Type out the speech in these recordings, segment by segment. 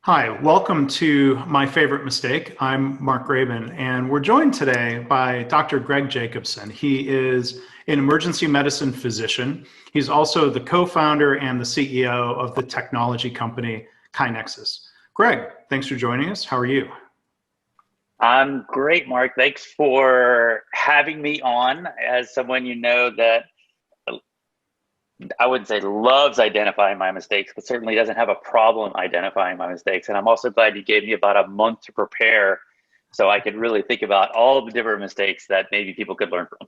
Hi, welcome to My Favorite Mistake. I'm Mark Graben, and we're joined today by Dr. Greg Jacobson. He is an emergency medicine physician. He's also the co-founder and the CEO of the technology company KaiNexus. Greg, thanks for joining us. How are you? I'm great, Mark. Thanks for having me on. As someone that I wouldn't say loves identifying my mistakes, but certainly doesn't have a problem identifying my mistakes. And I'm also glad you gave me about a month to prepare so I could really think about all the different mistakes that maybe people could learn from.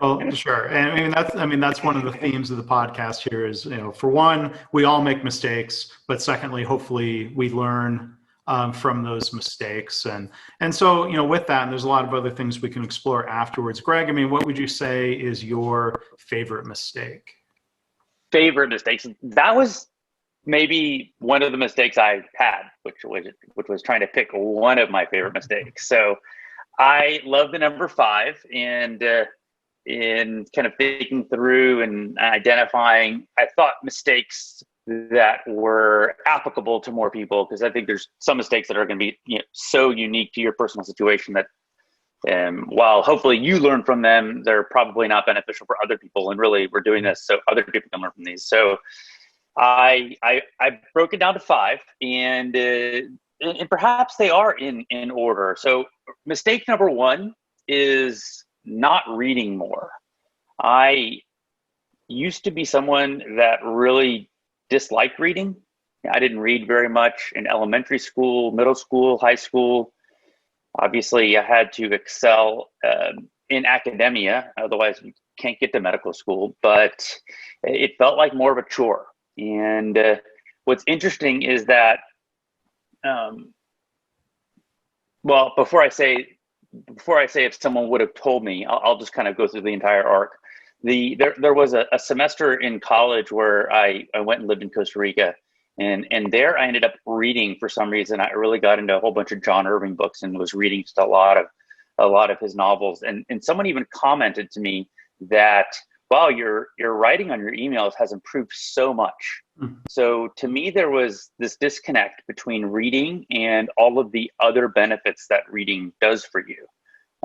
Well, sure. And that's one of the themes of the podcast here is, for one, we all make mistakes, but secondly, hopefully we learn from those mistakes. And so, with that, and there's a lot of other things we can explore afterwards. Greg, what would you say is your favorite mistake? Favorite mistakes. That was maybe one of the mistakes I had, which was trying to pick one of my favorite mistakes. So I love the number 5, and in kind of thinking through and identifying, I thought mistakes that were applicable to more people, because I think there's some mistakes that are going to be so unique to your personal situation that while hopefully you learn from them, they're probably not beneficial for other people. And really, we're doing this so other people can learn from these. So I broke it down to 5, and perhaps they are in order. So mistake number 1 is not reading more. I used to be someone that really disliked reading. I didn't read very much in elementary school, middle school, high school. Obviously, I had to excel in academia, otherwise we can't get to medical school, but it felt like more of a chore. And what's interesting is that, well, before I say if someone would have told me, I'll just kind of go through the entire arc. There was a semester in college where I went and lived in Costa Rica. And there I ended up reading, for some reason. I really got into a whole bunch of John Irving books and was reading just a lot of his novels. And someone even commented to me that, wow, your writing on your emails has improved so much. Mm-hmm. So to me, there was this disconnect between reading and all of the other benefits that reading does for you.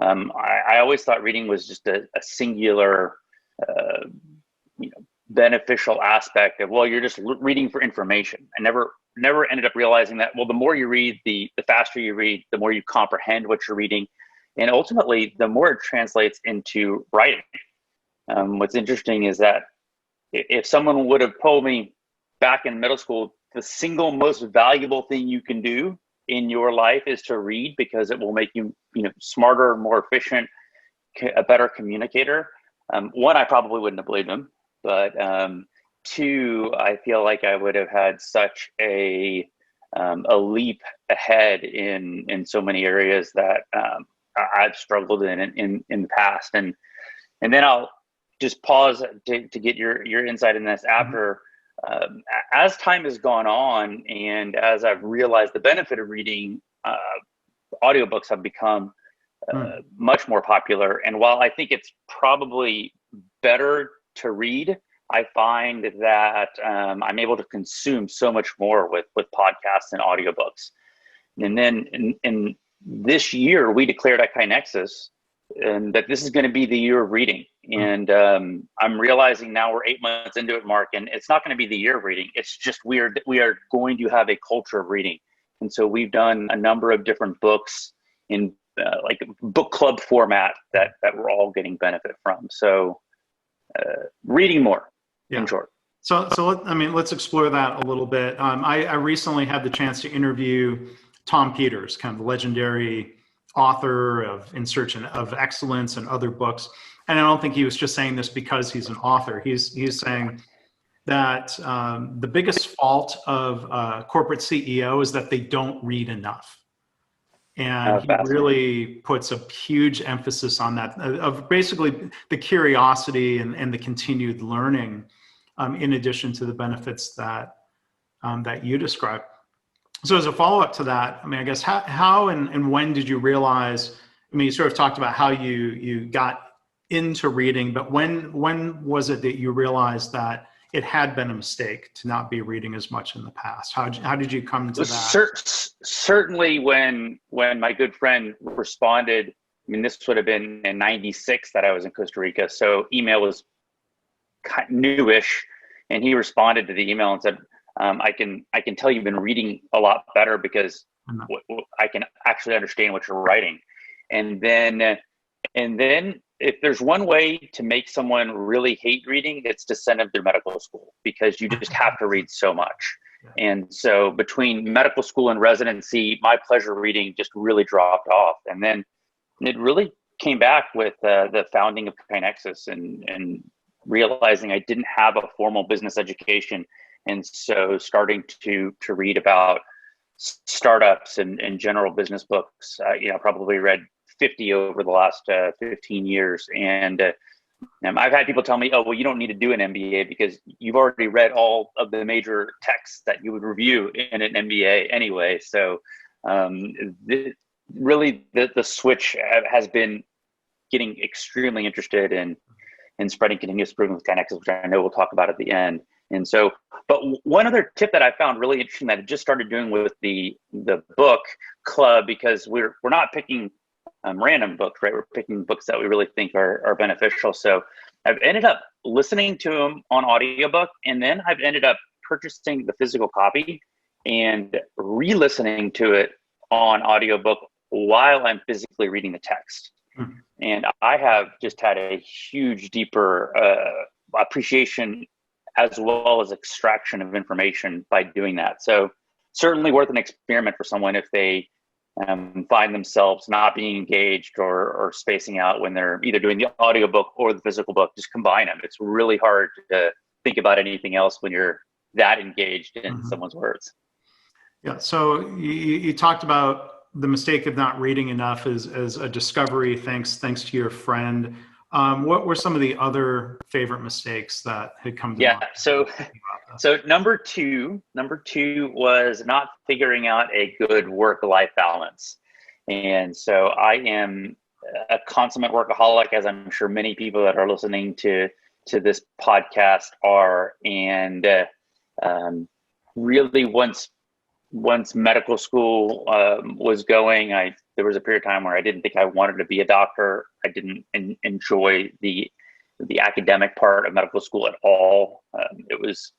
I always thought reading was just a singular, beneficial aspect of, well, you're just reading for information. I never ended up realizing that, well, the more you read, the faster you read, the more you comprehend what you're reading. And ultimately, the more it translates into writing. What's interesting is that if someone would have told me back in middle school, the single most valuable thing you can do in your life is to read, because it will make you, smarter, more efficient, a better communicator. 1, I probably wouldn't have believed them. But 2, I feel like I would have had such a leap ahead in so many areas that I've struggled in the past. And then I'll just pause to get your insight in this after. As time has gone on, and as I've realized the benefit of reading, audiobooks have become much more popular. And while I think it's probably better to read, I find that I'm able to consume so much more with podcasts and audiobooks. And then in this year, we declared at KaiNexus that this is going to be the year of reading. And I'm realizing now we're 8 months into it, Mark, and it's not going to be the year of reading. It's just we are going to have a culture of reading. And so we've done a number of different books in like book club format that we're all getting benefit from. So reading more, in short. So let's explore that a little bit. I recently had the chance to interview Tom Peters, kind of the legendary author of In Search of Excellence and other books. And I don't think he was just saying this because he's an author. He's saying that the biggest fault of a corporate CEO is that they don't read enough. And he really puts a huge emphasis on that, of basically the curiosity and the continued learning, in addition to the benefits that you described. So as a follow-up to that, I guess how and when did you realize, you sort of talked about how you got into reading, but when was it that you realized that it had been a mistake to not be reading as much in the past. How did you come to that? Certainly when my good friend responded, I mean, this would have been in 96 that I was in Costa Rica. So email was newish, and he responded to the email and said, I can tell you've been reading a lot better because I can actually understand what you're writing. And then if there's one way to make someone really hate reading, it's to send them through medical school, because you just have to read so much. And so between medical school and residency, my pleasure reading just really dropped off. And then it really came back with the founding of KaiNexus and realizing I didn't have a formal business education. And so starting to read about startups and general business books, probably read 50 over the last 15 years. And I've had people tell me, oh, well, you don't need to do an MBA because you've already read all of the major texts that you would review in an MBA anyway. So really the switch has been getting extremely interested in spreading continuous improvement with KaiNexus, which I know we'll talk about at the end. And so, but one other tip that I found really interesting that I just started doing with the book club, because we're not picking random books, right? We're picking books that we really think are beneficial. So I've ended up listening to them on audiobook, and then I've ended up purchasing the physical copy and re-listening to it on audiobook while I'm physically reading the text. And I have just had a huge, deeper appreciation as well as extraction of information by doing that. So certainly worth an experiment for someone if they find themselves not being engaged or spacing out when they're either doing the audiobook or the physical book. Just combine them. It's really hard to think about anything else when you're that engaged in someone's words. Yeah. So you talked about the mistake of not reading enough as a discovery, thanks to your friend. What were some of the other favorite mistakes that had come to mind? So number two was not figuring out a good work-life balance. And so I am a consummate workaholic, as I'm sure many people that are listening to this podcast are. And really once medical school was going, there was a period of time where I didn't think I wanted to be a doctor. I didn't enjoy the academic part of medical school at all. It was,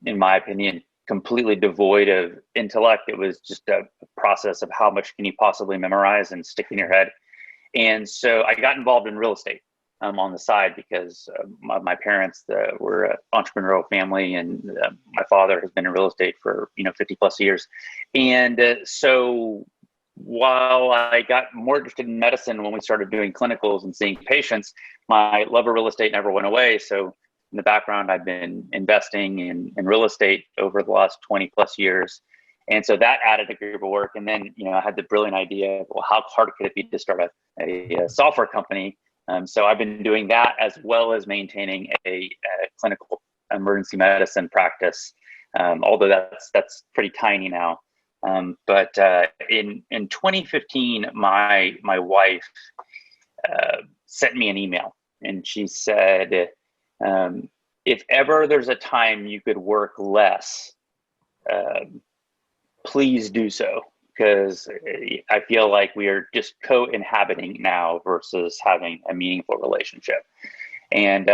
in my opinion, completely devoid of intellect. It was just a process of how much can you possibly memorize and stick in your head. And so I got involved in real estate on the side because my parents were an entrepreneurial family, and my father has been in real estate for 50 plus years. And so while I got more interested in medicine when we started doing clinicals and seeing patients, my love of real estate never went away. So in the background, I've been investing in real estate over the last 20 plus years. And so that added a group of work. And then, I had the brilliant idea of, well, how hard could it be to start a software company? So I've been doing that as well as maintaining a clinical emergency medicine practice, although that's pretty tiny now. But in 2015, my wife sent me an email, and she said, if ever there's a time you could work less, please do so, because I feel like we are just co-inhabiting now versus having a meaningful relationship. And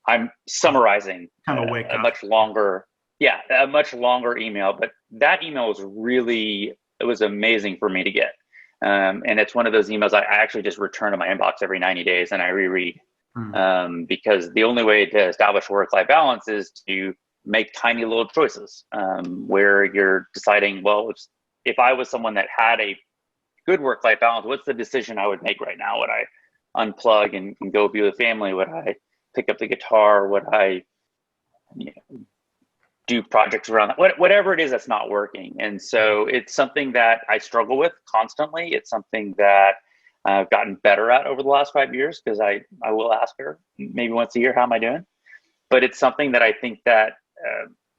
I'm summarizing a much longer email, but that email was amazing for me to get. And it's one of those emails I actually just return to my inbox every 90 days and I reread. Because the only way to establish work-life balance is to make tiny little choices where you're deciding, well, if I was someone that had a good work-life balance, what's the decision I would make right now? Would I unplug and go be with family? Would I pick up the guitar? Would I do projects around that? Whatever it is that's not working. And so it's something that I struggle with constantly. It's something that I've gotten better at over the last 5 years, because I will ask her maybe once a year, how am I doing? But it's something that I think that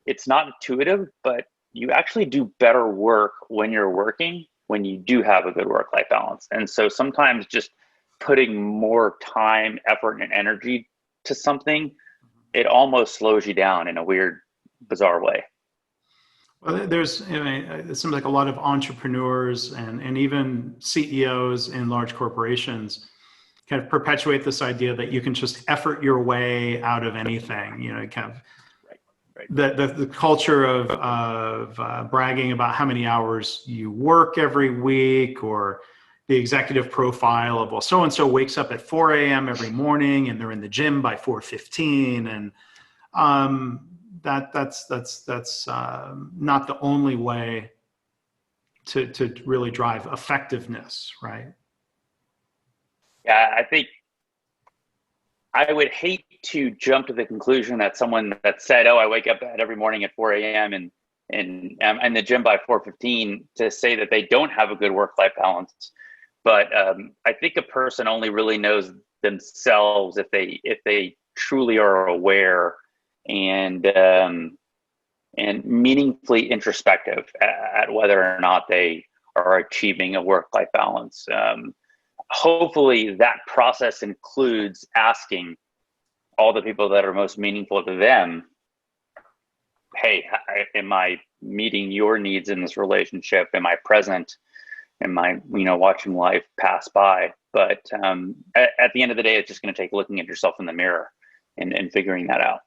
it's not intuitive, but you actually do better work when you're working, when you do have a good work-life balance. And so sometimes just putting more time, effort, and energy to something it almost slows you down in a weird, bizarre way. Well, there's, it seems like a lot of entrepreneurs and even CEOs in large corporations kind of perpetuate this idea that you can just effort your way out of anything. Kind of Right, right. the culture of bragging about how many hours you work every week, or the executive profile of, well, so and so wakes up at 4 a.m. every morning and they're in the gym by 4:15, and that's not the only way to really drive effectiveness, right? Yeah, I think I would hate to jump to the conclusion that someone that said, "Oh, I wake up every morning at 4 a.m. and I'm in the gym by 4:15," to say that they don't have a good work-life balance. But I think a person only really knows themselves if they truly are aware and meaningfully introspective at whether or not they are achieving a work-life balance. Hopefully that process includes asking all the people that are most meaningful to them, hey, am I meeting your needs in this relationship? Am I present? Am I, watching life pass by? But at the end of the day, it's just going to take looking at yourself in the mirror and figuring that out.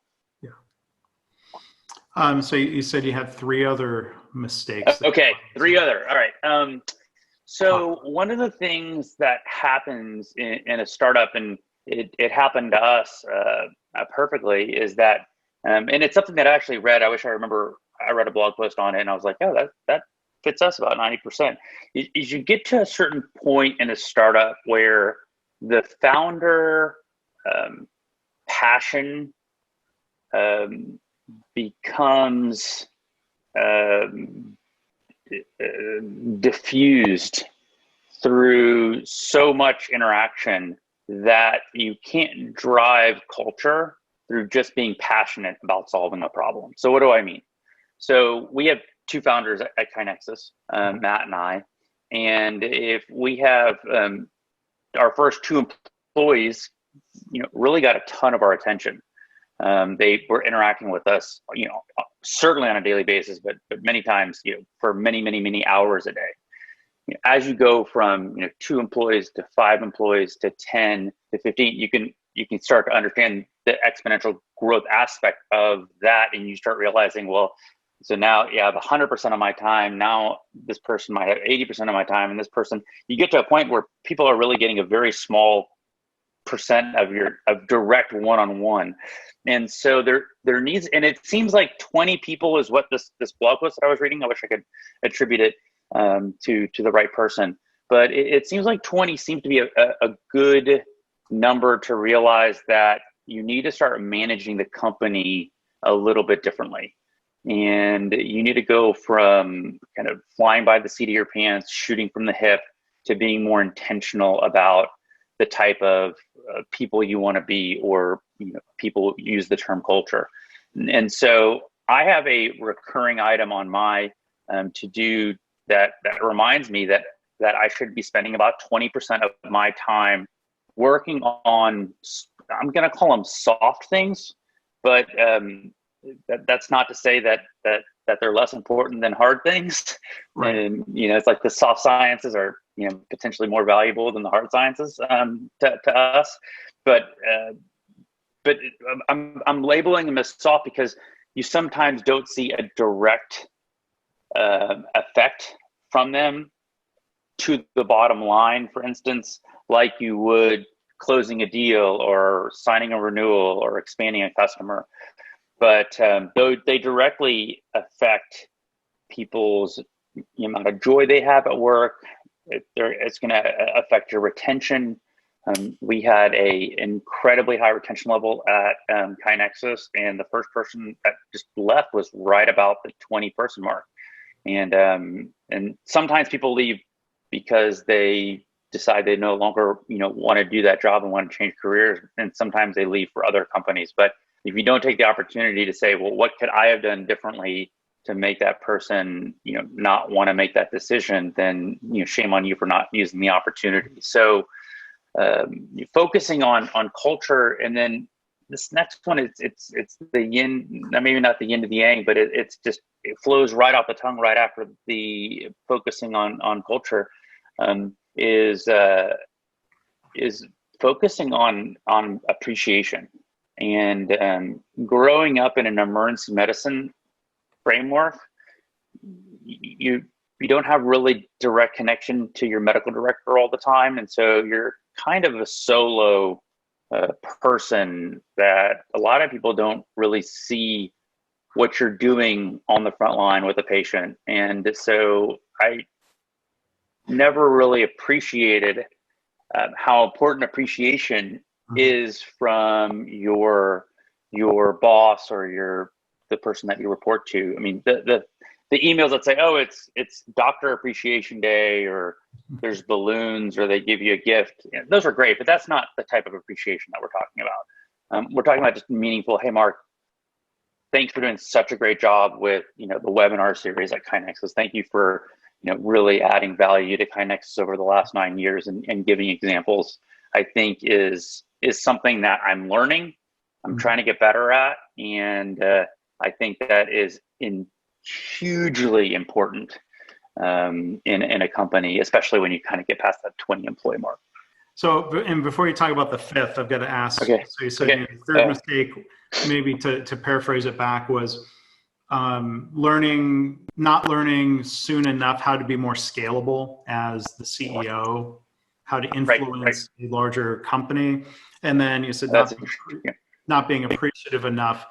Yeah. So you said you had three other mistakes. Okay, three other. All right. So one of the things that happens in a startup, and it happened to us perfectly, is that, and it's something that I actually read. I wish I remember. I read a blog post on it, and I was like, oh, that fits us about 90%. Is you get to a certain point in a startup where the founder passion becomes diffused through so much interaction that you can't drive culture through just being passionate about solving a problem. So what do I mean? So we have two founders at KaiNexus, Matt and I, and if we have our first two employees, really got a ton of our attention. They were interacting with us, certainly on a daily basis, but many times, for many hours a day. As you go from 2 employees to 5 employees to 10 to 15, you can start to understand the exponential growth aspect of that, and you start realizing, well, so now I have 100% of my time. Now this person might have 80% of my time, and this person. You get to a point where people are really getting a very small percent of direct one-on-one. And so there needs, and it seems like 20 people is what this blog post that I was reading, I wish I could attribute it to the right person, but it seems like 20 seems to be a good number to realize that you need to start managing the company a little bit differently. And you need to go from kind of flying by the seat of your pants, shooting from the hip, to being more intentional about the type of people you want to be, or people use the term culture. And so I have a recurring item on my to-do that reminds me that I should be spending about 20% of my time working on, I'm going to call them soft things, but that's not to say that they're less important than hard things. Right. And it's like the soft sciences are potentially more valuable than the hard sciences to us. But I'm labeling them as soft because you sometimes don't see a direct effect from them to the bottom line, for instance, like you would closing a deal or signing a renewal or expanding a customer. But though they directly affect people's amount of joy they have at work, it's going to affect your retention. We had a incredibly high retention level at KaiNexus, and the first person that just left was right about the 20-person mark. And sometimes people leave because they decide they no longer want to do that job and want to change careers, and sometimes they leave for other companies. But if you don't take the opportunity to say, well, what could I have done differently to make that person not want to make that decision, then shame on you for not using the opportunity. So focusing on culture, and then this next one, it's the yin, maybe not the yin to the yang, but it flows right off the tongue right after the focusing on culture, is focusing on appreciation. And growing up in an emergency medicine framework, you don't have really direct connection to your medical director all the time, and so you're kind of a solo person that a lot of people don't really see what you're doing on the front line with a patient. And so I never really appreciated how important appreciation is from your boss or the person that you report to. I mean, the emails that say, oh, it's Doctor Appreciation Day, or there's balloons, or they give you a gift. Those are great, but that's not the type of appreciation that we're talking about. We're talking about just meaningful. Hey, Mark, thanks for doing such a great job with the webinar series at KaiNexus. Thank you for really adding value to KaiNexus over the last 9 years and giving examples. I think is something that I'm learning. I'm trying to get better at, and I think that is hugely important in a company, especially when you kind of get past that 20 employee mark. So, and before you talk about the fifth, I've got to ask. Okay. So you said your third mistake, maybe to paraphrase it back, was not learning soon enough how to be more scalable as the CEO, how to influence a larger company, and then you said not being appreciative enough.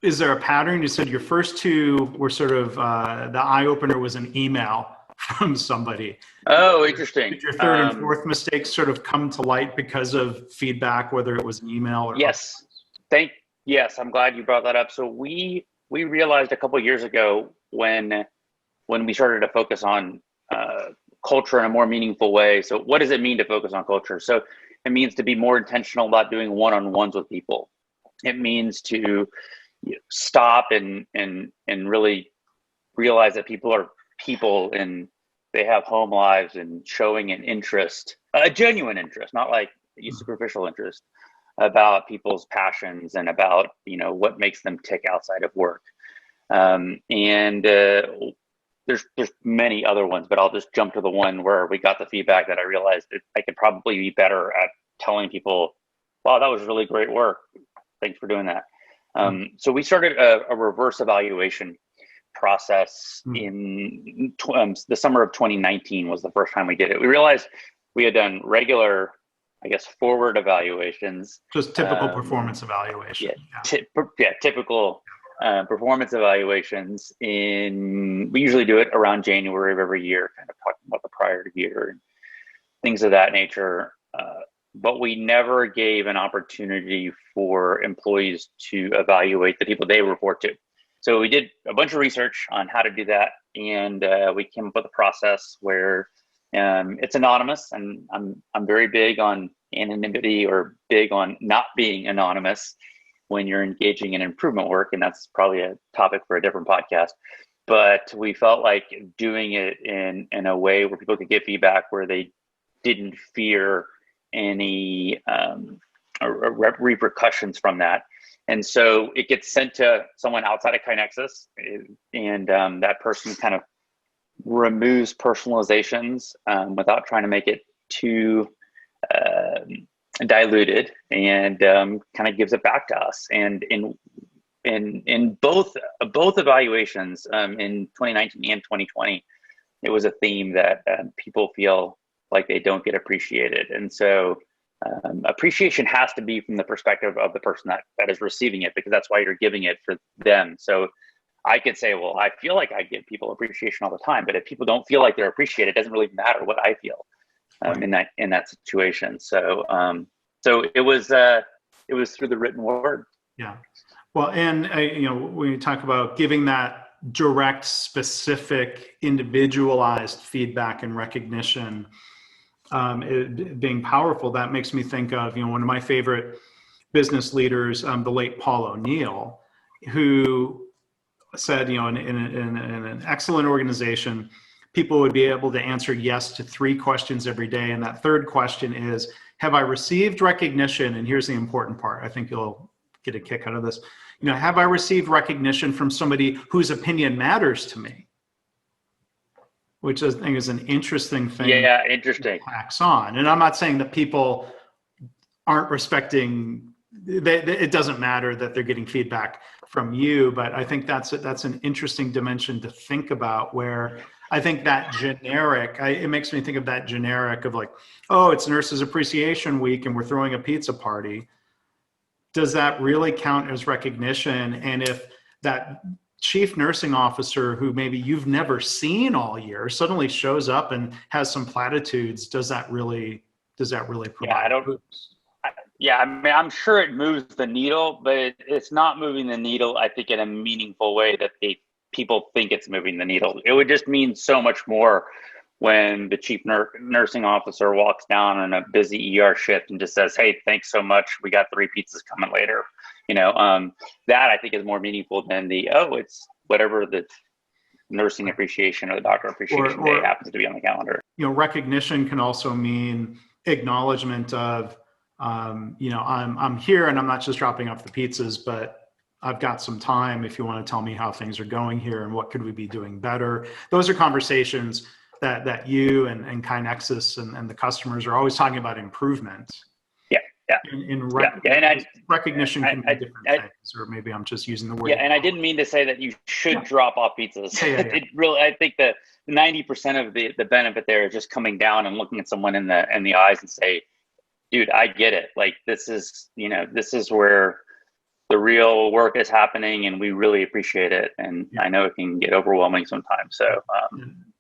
Is there a pattern? You said your first two were sort of the eye opener was an email from somebody. Oh, interesting. Did your third and fourth mistakes sort of come to light because of feedback, whether it was an email or? Yes. Yes, I'm glad you brought that up. So we realized a couple of years ago when we started to focus on culture in a more meaningful way. So what does it mean to focus on culture? So it means to be more intentional about doing one-on-ones with people. It means to stop and really realize that people are people and they have home lives, and showing an interest, a genuine interest, not like a superficial interest, about people's passions and about what makes them tick outside of work. There's many other ones, but I'll just jump to the one where we got the feedback that I realized that I could probably be better at telling people, wow, that was really great work. Thanks for doing that. So we started a reverse evaluation process in the summer of 2019 was the first time we did it. We realized we had done regular, I guess, forward evaluations. Just typical performance evaluation. Typical performance evaluations. We usually do it around January of every year, kind of talking about the prior year and things of that nature. But we never gave an opportunity for employees to evaluate the people they report to. So we did a bunch of research on how to do that, and we came up with a process where it's anonymous, and I'm very big on anonymity, or big on not being anonymous when you're engaging in improvement work, and that's probably a topic for a different podcast. But we felt like doing it in a way where people could give feedback where they didn't fear any repercussions from that. And so it gets sent to someone outside of KaiNexus, and that person kind of removes personalizations without trying to make it too diluted, and kind of gives it back to us. And in both evaluations, in 2019 and 2020, it was a theme that people feel like they don't get appreciated. And so appreciation has to be from the perspective of the person that is receiving it, because that's why you're giving it for them. So I could say, well, I feel like I give people appreciation all the time, but if people don't feel like they're appreciated, it doesn't really matter what I feel in that situation. So it was through the written word. Yeah. Well, and when you talk about giving that direct, specific, individualized feedback and recognition, being powerful, that makes me think of one of my favorite business leaders, the late Paul O'Neill, who said, in an excellent organization, people would be able to answer yes to 3 questions every day, and that third question is, have I received recognition? And here's the important part. I think you'll get a kick out of this. Have I received recognition from somebody whose opinion matters to me? Which I think is an interesting thing. Yeah, interesting. Tax on. And I'm not saying that people aren't respecting, it doesn't matter that they're getting feedback from you, but I think that's an interesting dimension to think about, where I think that generic, it makes me think of that generic of like, oh, it's Nurses Appreciation Week and we're throwing a pizza party. Does that really count as recognition? And if that chief nursing officer who maybe you've never seen all year suddenly shows up and has some platitudes, does that really provide? I mean, I'm sure it moves the needle, but it's not moving the needle, I think, in a meaningful way that people think it's moving the needle. It would just mean so much more when the chief nursing officer walks down on a busy ER shift and just says, hey, thanks so much, we got 3 pizzas coming later. That I think is more meaningful than it's whatever the nursing appreciation or the doctor appreciation day happens to be on the calendar. Recognition can also mean acknowledgement of, I'm here and I'm not just dropping off the pizzas, but I've got some time if you want to tell me how things are going here and what could we be doing better. Those are conversations that you and KaiNexus and the customers are always talking about improvement. Yeah. Recognition can be different things, or maybe I'm just using the word. Yeah, and I didn't mean to say that you should drop off pizzas. It really, I think that 90% of the benefit there is just coming down and looking at someone in the eyes and say, dude, I get it. Like, this is where the real work is happening and we really appreciate it. And I know it can get overwhelming sometimes. So,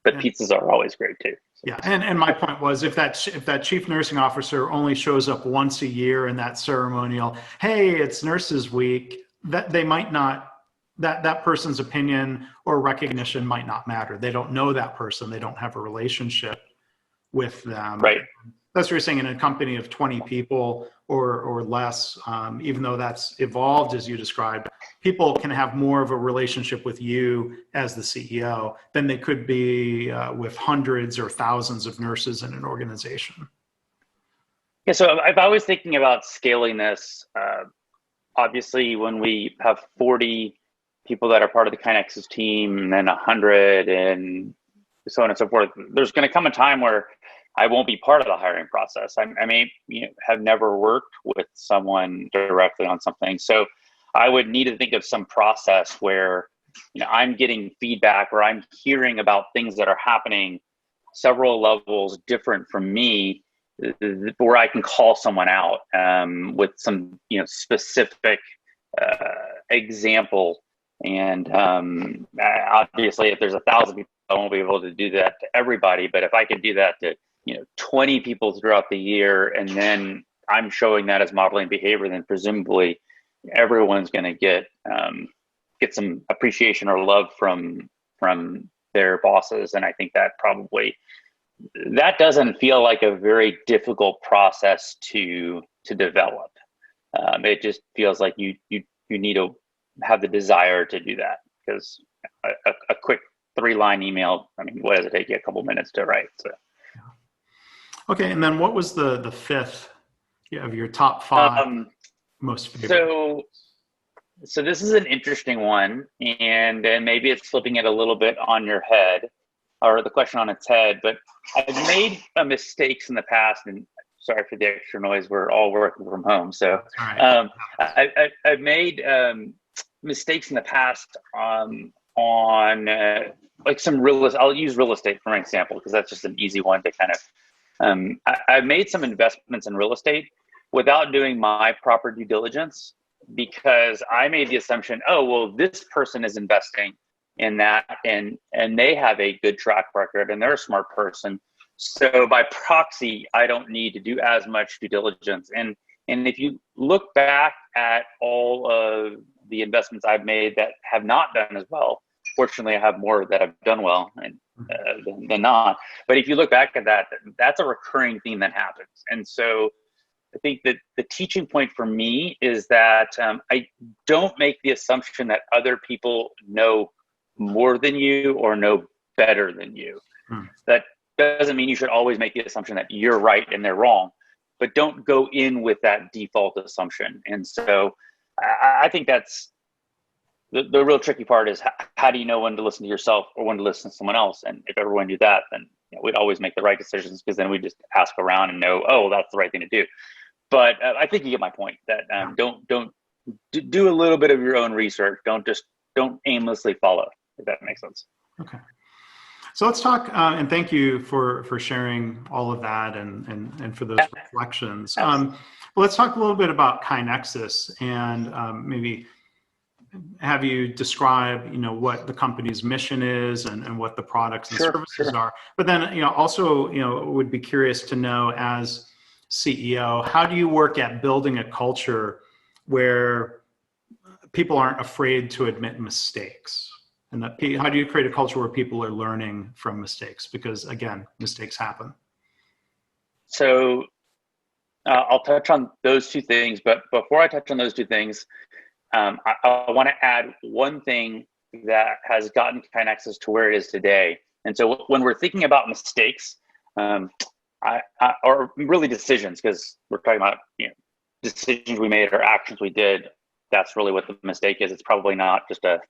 but pizzas are always great too. Yeah, and my point was, if that chief nursing officer only shows up once a year in that ceremonial, hey, it's Nurses Week, that they might not, that person's opinion or recognition might not matter. They don't know that person. They don't have a relationship with them. Right. That's what you're saying. In a company of 20 people or less, even though that's evolved as you described, people can have more of a relationship with you as the CEO than they could be with hundreds or thousands of nurses in an organization. Yeah, so if I was thinking about scaling this, obviously when we have 40 people that are part of the KaiNexus team and then 100 and so on and so forth, there's going to come a time where I won't be part of the hiring process. I may have never worked with someone directly on something. So I would need to think of some process where I'm getting feedback or I'm hearing about things that are happening several levels different from me, where I can call someone out with some specific example. And obviously, if there's 1,000 people, I won't be able to do that to everybody. But if I could do that to 20 people throughout the year, and then I'm showing that as modeling behavior, then presumably everyone's going to get some appreciation or love from their bosses. And I think that doesn't feel like a very difficult process to develop. It just feels like you need to have the desire to do that, because a quick 3-line email, I mean, what does it take you? A couple minutes to write. So. Okay, and then what was the fifth of your top 5 most favorite? So this is an interesting one, and maybe it's flipping it a little bit on your head, or the question on its head, but I've made mistakes in the past, and sorry for the extra noise, we're all working from home. So I've made mistakes in the past on like some real estate. I'll use real estate for an example, because that's just an easy one to kind of, I've made some investments in real estate without doing my proper due diligence, because I made the assumption, oh, well, this person is investing in that and they have a good track record and they're a smart person. So by proxy, I don't need to do as much due diligence. And if you look back at all of the investments I've made that have not done as well, fortunately, I have more that have done well than not. But if you look back at that, that's a recurring theme that happens. And so I think that the teaching point for me is that I don't make the assumption that other people know more than you or know better than you. That doesn't mean you should always make the assumption that you're right and they're wrong, but don't go in with that default assumption. And so I think that's the real tricky part is how do you know when to listen to yourself or when to listen to someone else? And if everyone knew that, then we'd always make the right decisions, because then we just ask around and know, oh, well, that's the right thing to do. But I think you get my point that don't do a little bit of your own research. Don't aimlessly follow, if that makes sense. Okay. So let's talk, and thank you for sharing all of that and for those reflections. Well, let's talk a little bit about KaiNexus, and maybe have you describe, what the company's mission is and what the products and services are. But then, also, would be curious to know, as CEO, how do you work at building a culture where people aren't afraid to admit mistakes? And how do you create a culture where people are learning from mistakes? Because again, mistakes happen. So I'll touch on those two things, but before I touch on those two things, I want to add one thing that has gotten KaiNexus to where it is today. And so when we're thinking about mistakes, or really decisions, because we're talking about decisions we made or actions we did, that's really what the mistake is. It's probably not just a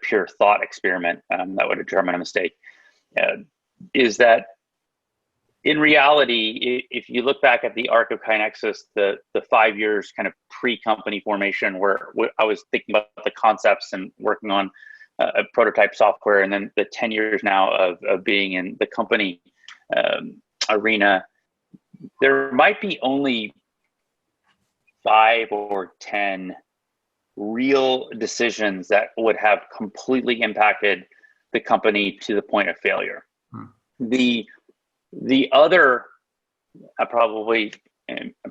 pure thought experiment that would determine a mistake. Is that in reality, if you look back at the arc of KaiNexus, the 5 years kind of pre-company formation, where I was thinking about the concepts and working on a prototype software, and then the 10 years now of being in the company arena, there might be only 5 or 10 real decisions that would have completely impacted the company to the point of failure. The other, probably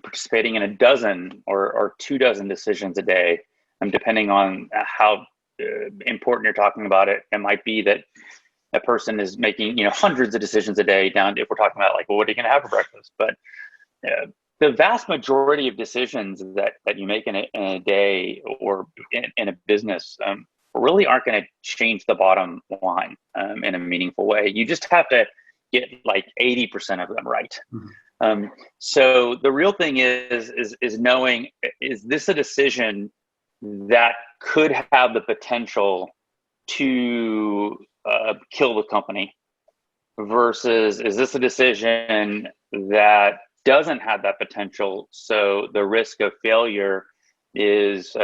participating in a dozen or 24 decisions a day, depending on how important you're talking about it. It might be that a person is making hundreds of decisions a day, down if we're talking about like, well, what are you going to have for breakfast? But the vast majority of decisions that you make in a day or in a business really aren't going to change the bottom line in a meaningful way. You just have to get like 80% of them right. Mm-hmm. So the real thing is knowing, is this a decision that could have the potential to kill the company, versus is this a decision that doesn't have that potential, so the risk of failure is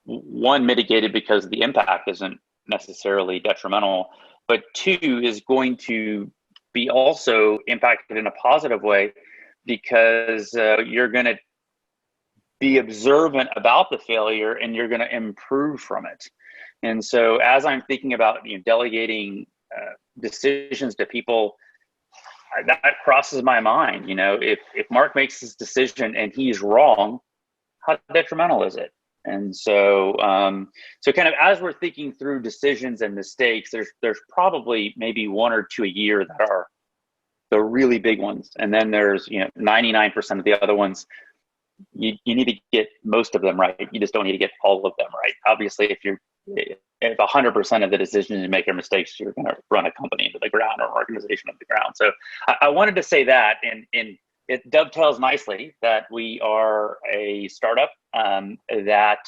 one, mitigated because the impact isn't necessarily detrimental, but two, is going to be also impacted in a positive way, because you're going to be observant about the failure and you're going to improve from it. And so as I'm thinking about delegating decisions to people, that crosses my mind. If Mark makes this decision and he's wrong, how detrimental is it? And so so kind of as we're thinking through decisions and mistakes, there's probably maybe 1 or 2 a year that are the really big ones, and then there's 99% of the other ones. You need to get most of them right. You just don't need to get all of them right. Obviously, if 100% of the decisions you make are mistakes, you're going to run a company into the ground or an organization into the ground. So I wanted to say that, and it dovetails nicely that we are a startup that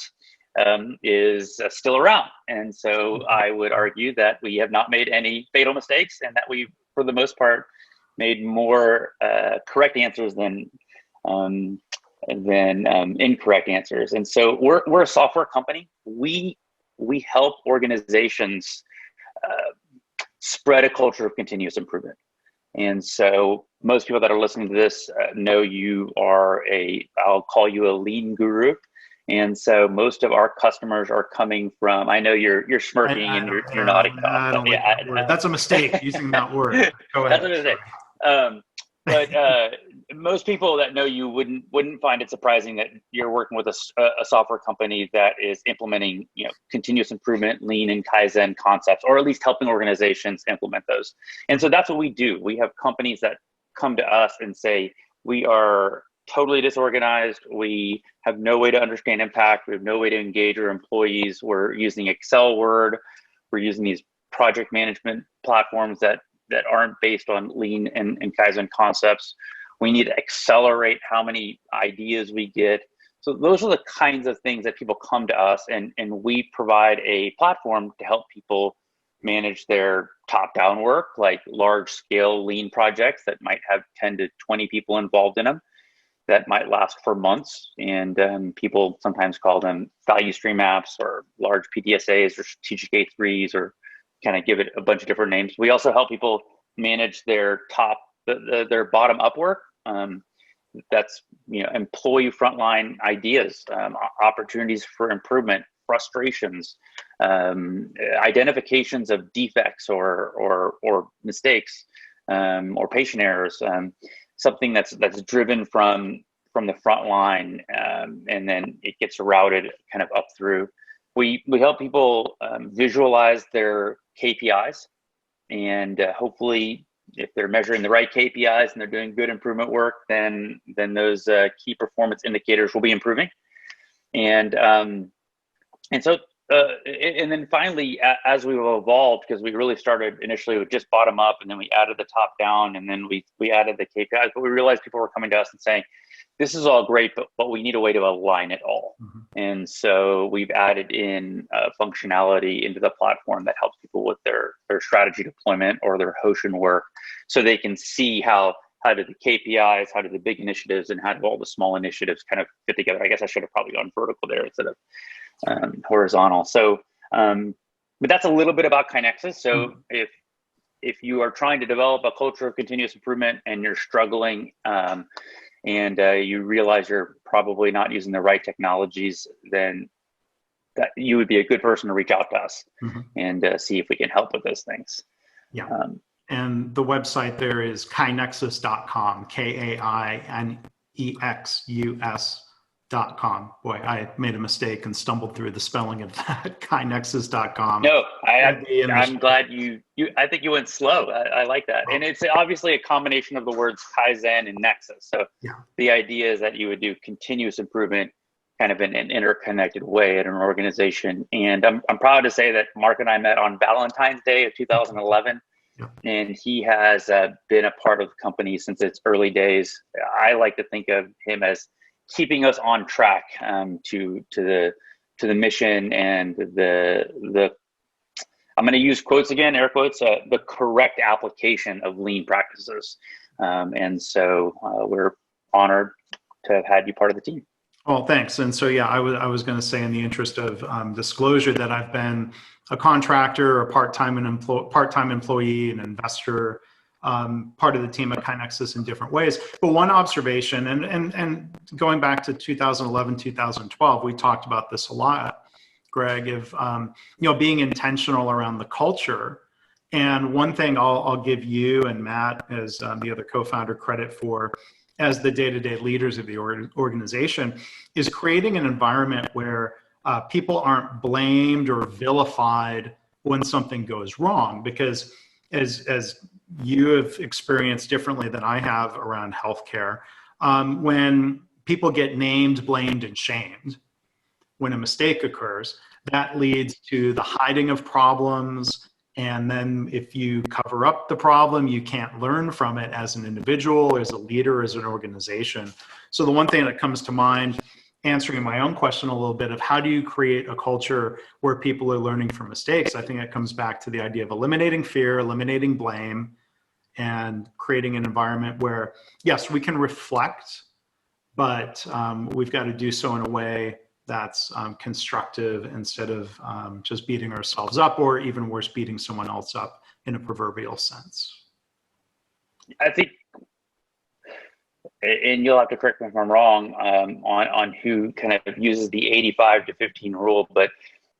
is still around. And so I would argue that we have not made any fatal mistakes, and that we, for the most part, made more correct answers than incorrect answers. And so we're a software company. We help organizations spread a culture of continuous improvement. And so most people that are listening to this know you are I'll call you a lean guru. And so most of our customers are coming from, I know you're smirking and you're nodding. I don't like that word. That's a mistake, using that word. Go ahead. That's a mistake. But most people that know you wouldn't find it surprising that you're working with a software company that is implementing continuous improvement, lean and Kaizen concepts, or at least helping organizations implement those. And so that's what we do. We have companies that come to us and say, we are totally disorganized. We have no way to understand impact. We have no way to engage our employees. We're using Excel, Word. We're using these project management platforms that aren't based on lean and Kaizen concepts. We need to accelerate how many ideas we get. So those are the kinds of things that people come to us, and we provide a platform to help people manage their top-down work, like large-scale lean projects that might have 10 to 20 people involved in them, that might last for months. And people sometimes call them value stream apps or large PDSAs or strategic A3s, or kind of give it a bunch of different names. We also help people manage their their bottom up work. That's, employee frontline ideas, opportunities for improvement, frustrations, identifications of defects or mistakes, or patient errors, something that's driven from the front line, and then it gets routed kind of up through. We help people visualize their KPIs, and hopefully, if they're measuring the right KPIs and they're doing good improvement work, then those key performance indicators will be improving. And so and then finally, as we've evolved, because we really started initially with just bottom up, and then we added the top down, and then we added the KPIs, but we realized people were coming to us and saying, this is all great, but we need a way to align it all. Mm-hmm. And so we've added in functionality into the platform that helps people with their strategy deployment or their Hoshin work, so they can see how do the KPIs, how do the big initiatives, and how do all the small initiatives kind of fit together. I guess I should have probably gone vertical there instead of horizontal. So, but that's a little bit about KaiNexus. So if you are trying to develop a culture of continuous improvement and you're struggling, and you realize you're probably not using the right technologies, then that you would be a good person to reach out to us and see if we can help with those things. Yeah. And the website there is KaiNexus.com, KaiNexus.com. Boy, I made a mistake and stumbled through the spelling of that. KaiNexus.com. No, I'm glad I think you went slow. I like that. And it's obviously a combination of the words Kaizen and Nexus. So the idea is that you would do continuous improvement kind of in an interconnected way at an organization. And I'm proud to say that Mark and I met on Valentine's Day of 2011. And he has been a part of the company since its early days. I like to think of him as keeping us on track to the mission and the I'm going to use quotes again, air quotes, the correct application of lean practices. And so we're honored to have had you part of the team. Well, thanks. And so, I was going to say, in the interest of disclosure, that I've been a contractor, a part-time employee, an investor, part of the team at KaiNexus in different ways. But one observation, and going back to 2011, 2012, we talked about this a lot, Greg, of being intentional around the culture. And one thing I'll give you and Matt, as the other co-founder, credit for, as the day-to-day leaders of the organization, is creating an environment where people aren't blamed or vilified when something goes wrong. Because as you have experienced differently than I have around healthcare, when people get named, blamed, and shamed, when a mistake occurs, that leads to the hiding of problems. And then if you cover up the problem, you can't learn from it as an individual, as a leader, as an organization. So the one thing that comes to mind, answering my own question a little bit, of how do you create a culture where people are learning from mistakes? I think it comes back to the idea of eliminating fear, eliminating blame, and creating an environment where, yes, we can reflect, but we've got to do so in a way that's constructive, instead of just beating ourselves up, or even worse, beating someone else up in a proverbial sense. I think, and you'll have to correct me if I'm wrong on who kind of uses the 85 to 15 rule, but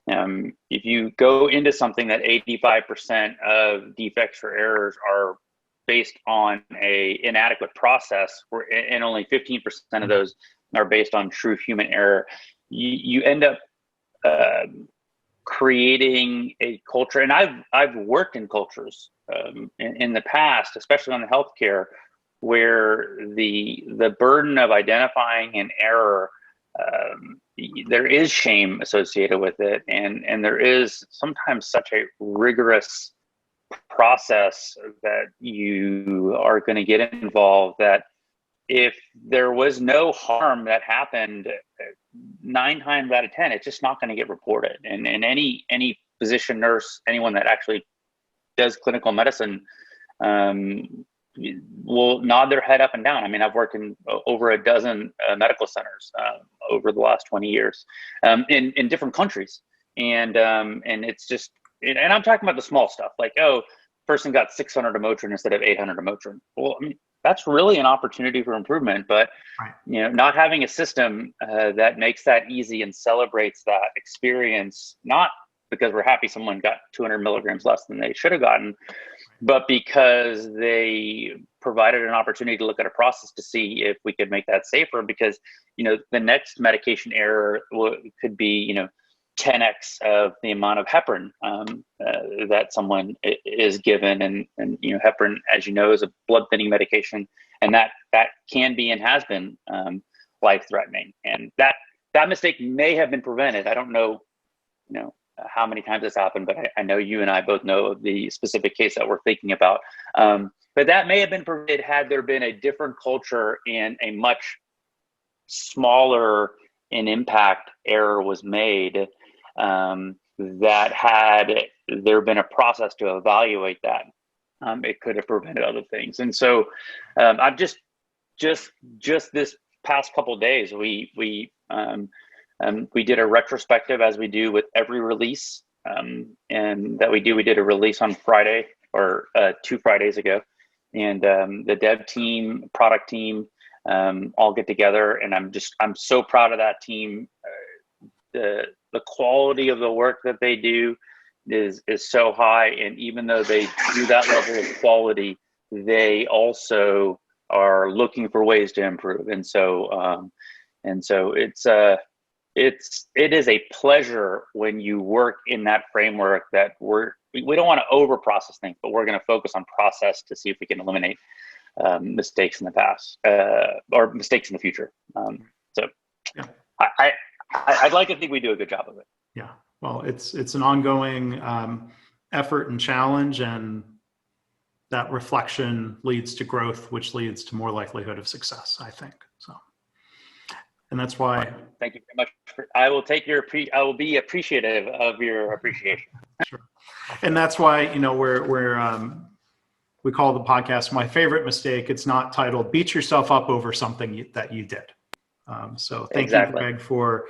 if you go into something that 85% of defects or errors are based on a inadequate process, and only 15% of those are based on true human error, you end up creating a culture. And I've worked in cultures in the past, especially on the healthcare, where the burden of identifying an error, there is shame associated with it, and there is sometimes such a rigorous process that you are going to get involved that if there was no harm that happened, 9 times out of 10, it's just not going to get reported. And any physician, nurse, anyone that actually does clinical medicine will nod their head up and down. I mean, I've worked in over a dozen medical centers over the last 20 years in different countries. And it's just, and I'm talking about the small stuff, like, oh, person got 600 of Motrin instead of 800 of Motrin. Well, I mean, that's really an opportunity for improvement, but Right. you know, not having a system that makes that easy and celebrates that experience, not because we're happy someone got 200 milligrams less than they should have gotten, but because they provided an opportunity to look at a process to see if we could make that safer. Because, you know, the next medication error could be, you know, 10x of the amount of heparin that someone is given, and you know, heparin, as you know, is a blood thinning medication, and that can be and has been life threatening. And that mistake may have been prevented. I don't know, you know, how many times this happened, but I know you and I both know the specific case that we're thinking about. But that may have been prevented had there been a different culture and a much smaller in impact error was made, that had there been a process to evaluate that, it could have prevented other things. And so I've just this past couple of days, we did a retrospective, as we do with every release, and that we did a release on Friday, or 2 Fridays ago, and the dev team, product team, all get together, and I'm so proud of that team. The quality of the work that they do is so high, and even though they do that level of quality, they also are looking for ways to improve. And so it is a pleasure when you work in that framework, that we don't want to over process things, but we're going to focus on process to see if we can eliminate mistakes in the past, or mistakes in the future. Yeah. I'd like to think we do a good job of it. Yeah. Well, it's an ongoing effort and challenge, and that reflection leads to growth, which leads to more likelihood of success, I think. So, and that's why. Thank you very much. I will be appreciative of your appreciation. Sure. And that's why, you know, we call the podcast My Favorite Mistake. It's not titled Beat Yourself Up Over Something that you did. So thank you, Greg, for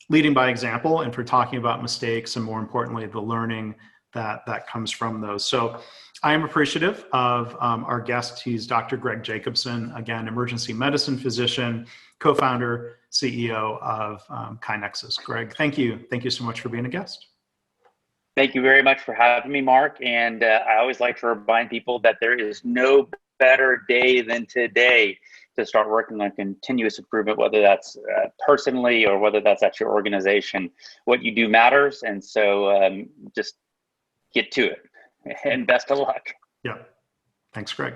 leading by example, and for talking about mistakes, and more importantly, the learning that comes from those. So I am appreciative of our guest. He's Dr. Greg Jacobson, again, emergency medicine physician, co-founder, CEO of KaiNexus. Greg, thank you. Thank you so much for being a guest. Thank you very much for having me, Mark. And I always like to remind people that there is no better day than today to start working on continuous improvement, whether that's personally or whether that's at your organization. What you do matters. And so just get to it, and best of luck. Yeah. Thanks, Greg.